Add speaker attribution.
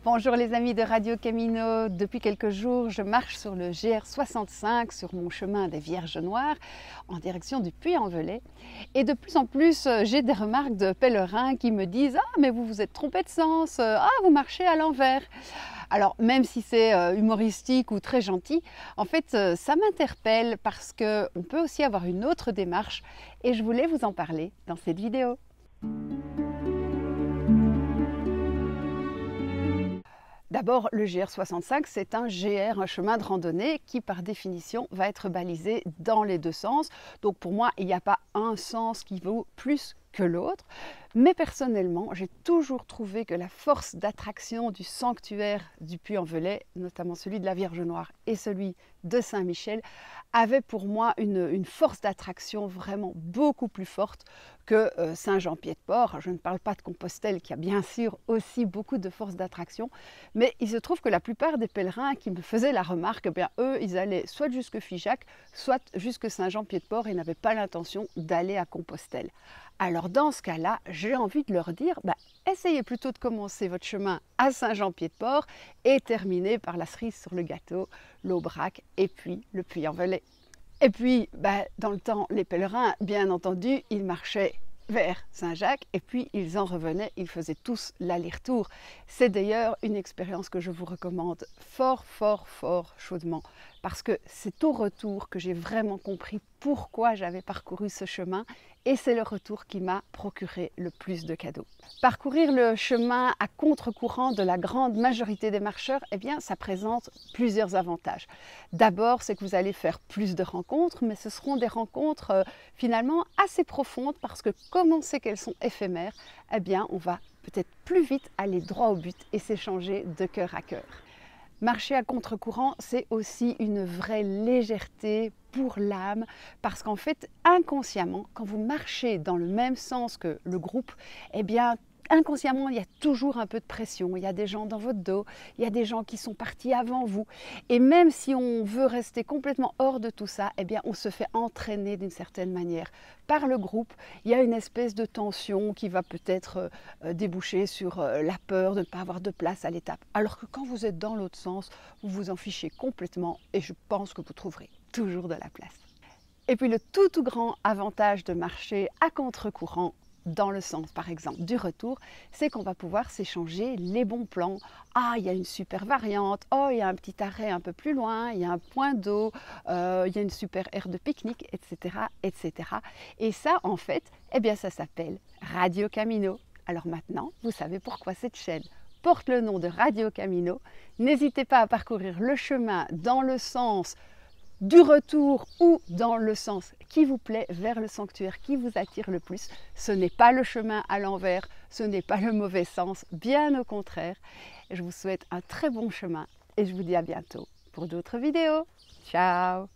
Speaker 1: Bonjour les amis de Radio Camino. Depuis quelques jours, je marche sur le GR65 sur mon chemin des Vierges Noires en direction du Puy-en-Velay. Et de plus en plus, j'ai des remarques de pèlerins qui me disent « Ah, mais vous vous êtes trompé de sens, ah, vous marchez à l'envers ». Alors, même si c'est humoristique ou très gentil, en fait, ça m'interpelle parce qu'on peut aussi avoir une autre démarche et je voulais vous en parler dans cette vidéo. D'abord, le GR65, c'est un GR, un chemin de randonnée qui, par définition, va être balisé dans les deux sens. Donc pour moi, il n'y a pas un sens qui vaut plus que l'autre. Mais personnellement, j'ai toujours trouvé que la force d'attraction du sanctuaire du Puy-en-Velay, notamment celui de la Vierge Noire et celui de Saint-Michel, avait pour moi une force d'attraction vraiment beaucoup plus forte que Saint-Jean-Pied-de-Port. Je ne parle pas de Compostelle qui a bien sûr aussi beaucoup de force d'attraction, mais il se trouve que la plupart des pèlerins qui me faisaient la remarque, eh bien, eux, ils allaient soit jusque Figeac, soit jusque Saint-Jean-Pied-de-Port et n'avaient pas l'intention d'aller à Compostelle. Alors dans ce cas-là, j'ai envie de leur dire, essayez plutôt de commencer votre chemin à Saint-Jean-Pied-de-Port et terminer par la cerise sur le gâteau, l'Aubrac et puis le Puy-en-Velay. Et puis, dans le temps, les pèlerins, bien entendu, ils marchaient vers Saint-Jacques et puis ils en revenaient, ils faisaient tous l'aller-retour. C'est d'ailleurs une expérience que je vous recommande fort chaudement parce que c'est au retour que j'ai vraiment compris pourquoi j'avais parcouru ce chemin et c'est le retour qui m'a procuré le plus de cadeaux. Parcourir le chemin à contre-courant de la grande majorité des marcheurs, eh bien, ça présente plusieurs avantages. D'abord, c'est que vous allez faire plus de rencontres, mais ce seront des rencontres finalement assez profondes parce que comme on sait qu'elles sont éphémères, eh bien, on va peut-être plus vite aller droit au but et s'échanger de cœur à cœur. Marcher à contre-courant, c'est aussi une vraie légèreté pour l'âme parce qu'en fait, inconsciemment, quand vous marchez dans le même sens que le groupe, eh bien, inconsciemment, il y a toujours un peu de pression. Il y a des gens dans votre dos, il y a des gens qui sont partis avant vous. Et même si on veut rester complètement hors de tout ça, eh bien, on se fait entraîner d'une certaine manière par le groupe. Il y a une espèce de tension qui va peut-être déboucher sur la peur de ne pas avoir de place à l'étape. Alors que quand vous êtes dans l'autre sens, vous vous en fichez complètement et je pense que vous trouverez toujours de la place. Et puis le tout grand avantage de marcher à contre-courant, dans le sens par exemple du retour, c'est qu'on va pouvoir s'échanger les bons plans. Ah, il y a une super variante, oh, il y a un petit arrêt un peu plus loin, il y a un point d'eau, il y a une super aire de pique-nique, etc., etc. Et ça, en fait, eh bien, ça s'appelle Radio Camino. Alors maintenant, vous savez pourquoi cette chaîne porte le nom de Radio Camino. N'hésitez pas à parcourir le chemin dans le sens du retour ou dans le sens qui vous plaît, vers le sanctuaire qui vous attire le plus. Ce n'est pas le chemin à l'envers, ce n'est pas le mauvais sens, bien au contraire. Je vous souhaite un très bon chemin et je vous dis à bientôt pour d'autres vidéos. Ciao!